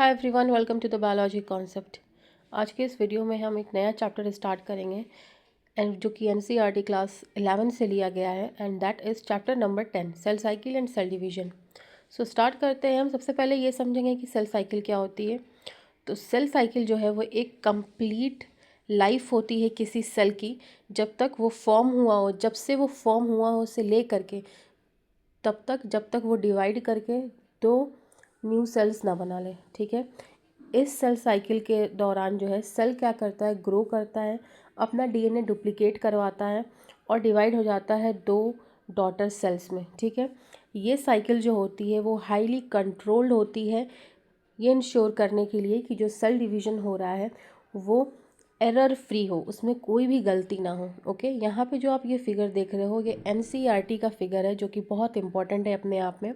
Hi everyone, welcome to the biology concept. आज के इस वीडियो में हम एक नया चैप्टर स्टार्ट करेंगे एंड जो कि एनसीईआरटी क्लास 11 से लिया गया है and that is chapter number 10 cell cycle and cell division. So start करते हैं। हम सबसे पहले ये समझेंगे कि सेल साइकिल क्या होती है। तो सेल साइकिल जो है वो एक कंप्लीट लाइफ होती है किसी सेल की, जब तक वो फॉर्म हुआ हो, जब से वो फॉर्म हुआ हो से ले करके तब तक, जब तक वो डिवाइड करके दो न्यू सेल्स ना बना ले। ठीक है, इस सेल साइकिल के दौरान जो है सेल क्या करता है, ग्रो करता है, अपना डीएनए डुप्लीकेट करवाता है और डिवाइड हो जाता है दो डॉटर सेल्स में। ठीक है, ये साइकिल जो होती है वो हाईली कंट्रोल्ड होती है, ये इंश्योर करने के लिए कि जो सेल डिवीज़न हो रहा है वो एरर फ्री हो, उसमें कोई भी गलती ना हो। ओके, यहाँ पे जो आप ये फिगर देख रहे हो ये एनसीईआरटी का फिगर है, जो कि बहुत इंपॉर्टेंट है अपने आप में।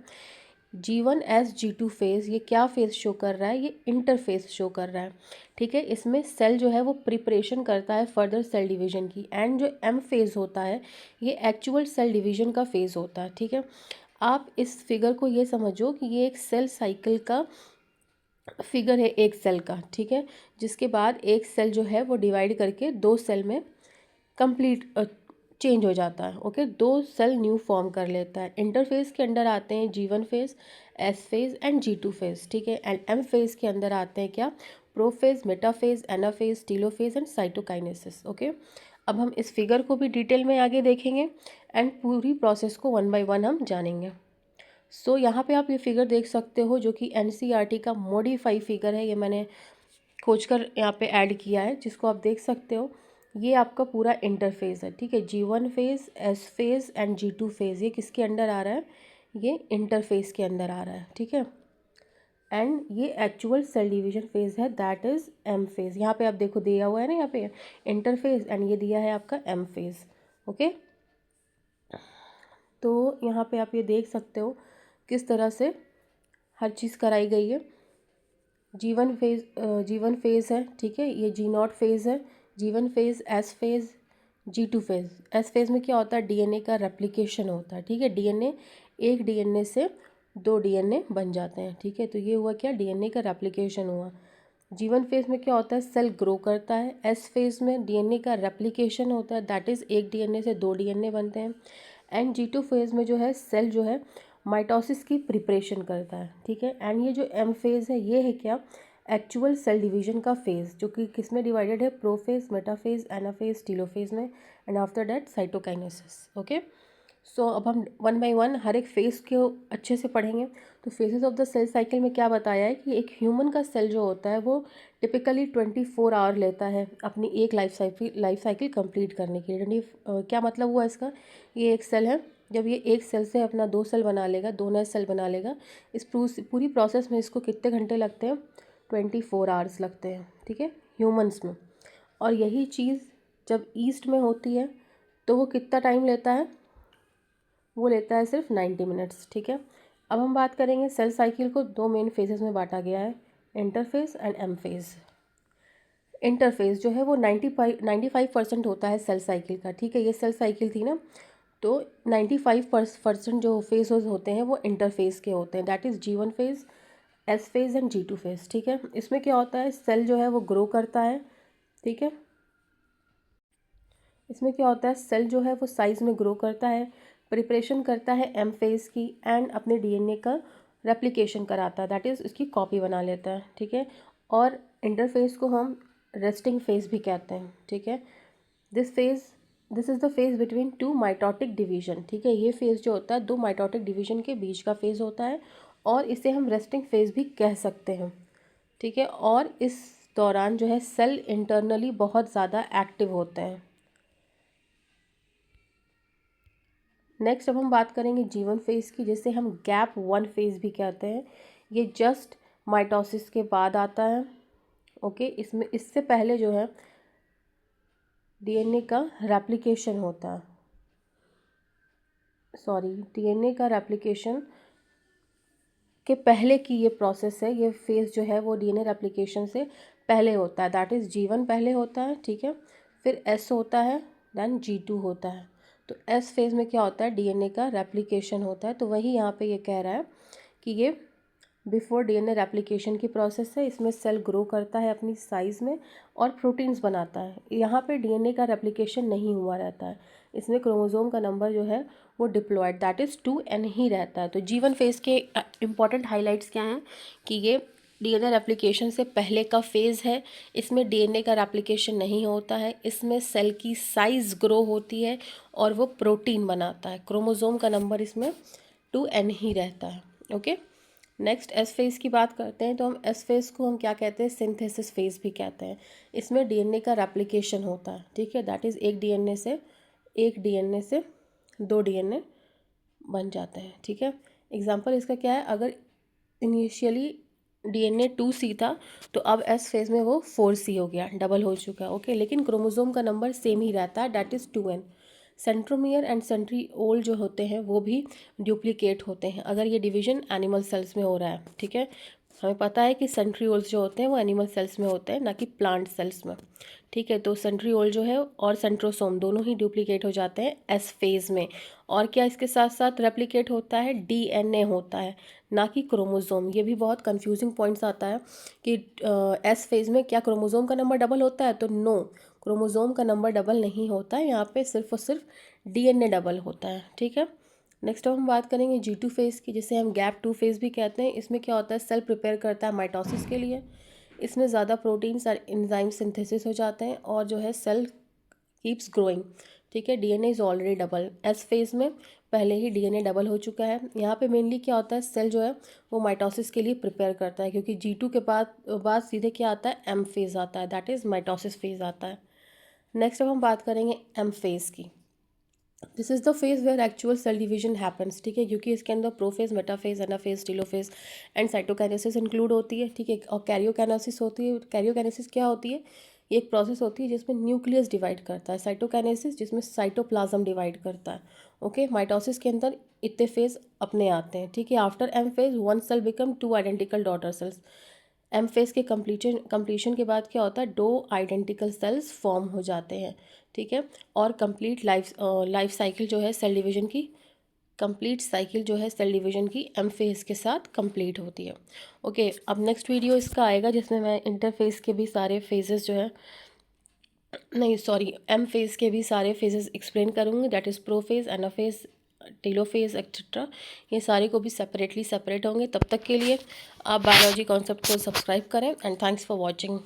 G1S G2 फेज़, ये क्या फेज़ शो कर रहा है, ये इंटरफेस शो कर रहा है। ठीक है, इसमें सेल जो है वो प्रिपरेशन करता है फर्दर सेल डिवीज़न की, एंड जो M फेज़ होता है ये एक्चुअल सेल डिवीज़न का फेज़ होता है। ठीक है, आप इस फिगर को ये समझो कि ये एक सेल साइकिल का फिगर है, एक सेल का। ठीक है, जिसके बाद एक सेल जो है वो डिवाइड करके दो सेल में कंप्लीट चेंज हो जाता है। ओके, दो सेल न्यू फॉर्म कर लेता है। इंटरफेस के अंदर आते हैं G1 phase, S phase and G2 phase. ठीक है, एंड M फेज़ के अंदर आते हैं क्या, prophase, metaphase, anaphase, telophase and cytokinesis. Okay, अब हम इस फिगर को भी डिटेल में आगे देखेंगे एंड पूरी प्रोसेस को वन बाय वन हम जानेंगे। सो यहाँ पे आप ये फिगर देख सकते हो, जो कि एनसीईआरटी का मॉडिफाई फिगर है। ये मैंने खोजकर यहाँ पे ऐड किया है, जिसको आप देख सकते हो। ये आपका पूरा इंटरफेस है। ठीक है, G1 phase, S phase and G2 phase, ये किसके अंडर आ रहा है, ये इंटरफेस के अंदर आ रहा है। ठीक है, एंड ये एक्चुअल सेल डिवीजन फेज़ है, दैट इज़ M फेज़। यहाँ पे आप देखो दिया हुआ है ना, यहाँ पे इंटरफेस, एंड ये दिया है आपका M फेज़। ओके, तो यहाँ पे आप ये देख सकते हो किस तरह से हर चीज़ कराई गई है। G1 फेज़ है। ठीक है, ये G0 फेज़ है, G1 phase, S phase, G2 phase. S phase में क्या होता है, डीएनए का रेप्लिकेशन होता है। ठीक है, डीएनए, एक डीएनए से दो डीएनए बन जाते हैं। ठीक है, तो ये हुआ क्या, डीएनए का रेप्लिकेशन हुआ। G1 फेज़ में क्या होता है, सेल ग्रो करता है। S फेज़ में डीएनए का रेप्लिकेशन होता है, दैट इज़ एक डीएनए से दो डीएनए बनते हैं। एंड G2 फेज़ में जो है सेल जो है माइटोसिस की प्रिपरेशन करता है। ठीक है, एंड ये जो M फेज़ है ये है क्या, एक्चुअल सेल डिवीजन का फेज़, जो कि किस में डिवाइडेड है, प्रोफेज़, मेटाफेज़, एनाफेज़, टीलोफेज़ में, and after that cytokinesis. Okay, so अब हम वन बाय वन हर एक फेज़ को अच्छे से पढ़ेंगे। तो phases of the cell cycle में क्या बताया है कि एक ह्यूमन का सेल जो होता है वो टिपिकली 24 आवर लेता है अपनी एक लाइफ साइकिल कंप्लीट करने के लिए। क्या मतलब हुआ इसका, ये एक सेल है, जब ये एक सेल से अपना दो सेल बना लेगा, दो नए सेल बना लेगा, इस पूरी प्रोसेस में इसको कितने घंटे लगते हैं, 24 आवर्स लगते हैं। ठीक है, ह्यूमंस में। और यही चीज़ जब ईस्ट में होती है तो वो कितना टाइम लेता है, वो लेता है सिर्फ 90 मिनट्स। ठीक है, अब हम बात करेंगे सेल साइकिल को दो मेन फेजेस में बांटा गया है, interface and M phase. Interface जो है वो 95% होता है सेल साइकिल का। ठीक है, ये सेल साइकिल थी ना, तो 95% जो फेज होते हैं वो इंटरफेस के होते हैं, that is G1 phase, S phase and G2 phase. ठीक है, इसमें क्या होता है, सेल जो है वो ग्रो करता है। ठीक है, इसमें क्या होता है, सेल जो है वो साइज़ में ग्रो करता है, प्रिपरेशन करता है M फेज़ की, एंड अपने डीएनए का रेप्लिकेशन कराता है, दैट इज़ इसकी कॉपी बना लेता है। ठीक है, और इंटरफेस को हम रेस्टिंग फेज़ भी कहते हैं। ठीक है, this is the phase between two mitotic division. ठीक है, ये फेज़ जो होता है दो माइटोटिक डिवीजन के बीच का फेज़ होता है, और इसे हम रेस्टिंग फेज़ भी कह सकते हैं। ठीक है, और इस दौरान जो है सेल इंटरनली बहुत ज़्यादा एक्टिव होते हैं। नेक्स्ट अब हम बात करेंगे G1 फेज़ की, जिसे हम गैप 1 फेज़ भी कहते हैं। ये जस्ट माइटोसिस के बाद आता है। ओके, इसमें इससे पहले जो है डीएनए का रेप्लिकेशन होता है, डीएनए का रेप्लिकेशन के पहले की ये प्रोसेस है, ये फेज़ जो है वो डीएनए रेप्लिकेशन से पहले होता है, दैट इज़ G1 पहले होता है। ठीक है, फिर S होता है, देन G2 होता है। तो S फेज़ में क्या होता है, डीएनए का रेप्लिकेशन होता है। तो वही यहाँ पे ये कह रहा है कि ये बिफोर डीएनए रेप्लिकेशन की प्रोसेस है, इसमें सेल ग्रो करता है अपनी साइज़ में और प्रोटीन्स बनाता है। यहाँ पे डीएनए का रेप्लिकेशन नहीं हुआ रहता है, इसमें क्रोमोसोम का नंबर जो है वो डिप्लॉयड दैट इज़ 2n ही रहता है। तो G1 फेज़ के इम्पॉर्टेंट हाइलाइट्स क्या हैं कि ये डीएनए रेप्लिकेशन से पहले का फेज़ है, इसमें डीएनए का रेप्लिकेशन नहीं होता है, इसमें सेल की साइज़ ग्रो होती है और वो प्रोटीन बनाता है। क्रोमोसोम का नंबर इसमें 2n ही रहता है। ओके, नेक्स्ट एस फेज़ की बात करते हैं। तो हम एस फेज़ को हम क्या कहते हैं, सिंथेसिस फेज़ भी कहते हैं। इसमें डीएनए का रेप्लिकेशन होता है, ठीक है, दैट इज़ एक डीएनए से 2 डीएनए बन जाते हैं, ठीक है। एग्जांपल इसका क्या है, अगर इनिशियली डीएनए 2C था तो अब एस फेज़ में वो 4C हो गया, डबल हो चुका है। ओके, लेकिन क्रोमोसोम का नंबर सेम ही रहता है, that is 2n। Centromere and centriole जो होते हैं वो भी डुप्लीकेट होते हैं अगर ये डिवीजन एनिमल सेल्स में हो रहा है, ठीक है। हमें पता है कि सेंट्रिओल्स जो होते हैं वो एनिमल सेल्स में होते हैं, ना कि प्लांट सेल्स में, ठीक है। तो सेंट्रिओल जो है और सेंट्रोसोम दोनों ही डुप्लीकेट हो जाते हैं एस फेज़ में। और क्या इसके साथ साथ रेप्लिकेट होता है, डीएनए होता है, ना कि क्रोमोसोम। ये भी बहुत कंफ्यूजिंग पॉइंट्स आता है कि एस फेज़ में क्या क्रोमोसोम का नंबर डबल होता है, तो नो, क्रोमोसोम का नंबर डबल नहीं होता है, यहाँ पे सिर्फ और सिर्फ डीएनए डबल होता है, ठीक है। नेक्स्ट अब हम बात करेंगे G2 फेज़ की, जिसे हम गैप 2 फेज़ भी कहते हैं। इसमें क्या होता है, सेल प्रिपेयर करता है माइटोसिस के लिए, इसमें ज़्यादा प्रोटीन्स और एंजाइम सिंथेसिस हो जाते हैं और जो है सेल कीप्स ग्रोइंग, ठीक है। DNA is already double, S phase में पहले ही डीएनए डबल हो चुका है। यहाँ पे मेनली क्या होता है, सेल जो है वो माइटोसिस के लिए प्रिपेयर करता है, क्योंकि G2 के बाद सीधे क्या आता है, एम फेज़ आता है, दैट इज़ माइटोसिस फेज़ आता है। नेक्स्ट अब हम बात करेंगे एम फेज़ की। This is the phase where actual cell division happens, ठीक है, क्योंकि इसके अंदर prophase, metaphase, anaphase, telophase and cytokinesis include होती है, ठीक है, और कैरियोकाइनेसिस होती है। कैरियोकाइनेसिस क्या होती है, ये एक प्रोसेस होती है जिसमें न्यूक्लियस डिवाइड करता है, साइटोकाइनेसिस जिसमें साइटोप्लाज्म डिवाइड करता है। ओके, माइटोसिस के अंदर इतने फेज अपने आते हैं, ठीक है। After M phase one cell become 2 identical daughter cells. M phase के कंप्लीशन के बाद क्या होता है, 2 आइडेंटिकल सेल्स फॉर्म हो जाते हैं, ठीक है। और कंप्लीट लाइफ साइकिल जो है सेल डिवीजन की, कंप्लीट साइकिल जो है सेल डिवीजन की एम फेज के साथ कंप्लीट होती है। ओके, अब नेक्स्ट वीडियो इसका आएगा जिसमें मैं इंटरफेज के भी सारे फेजेस जो है, नहीं सॉरी, एम फेज के भी सारे फेजेस एक्सप्लेन करूँगी, that is prophase, anaphase, telophase etcetera. ये सारे को भी सेपरेट होंगे। तब तक के लिए आप बायोलॉजी कॉन्सेप्ट को सब्सक्राइब करें एंड थैंक्स फॉर वॉचिंग।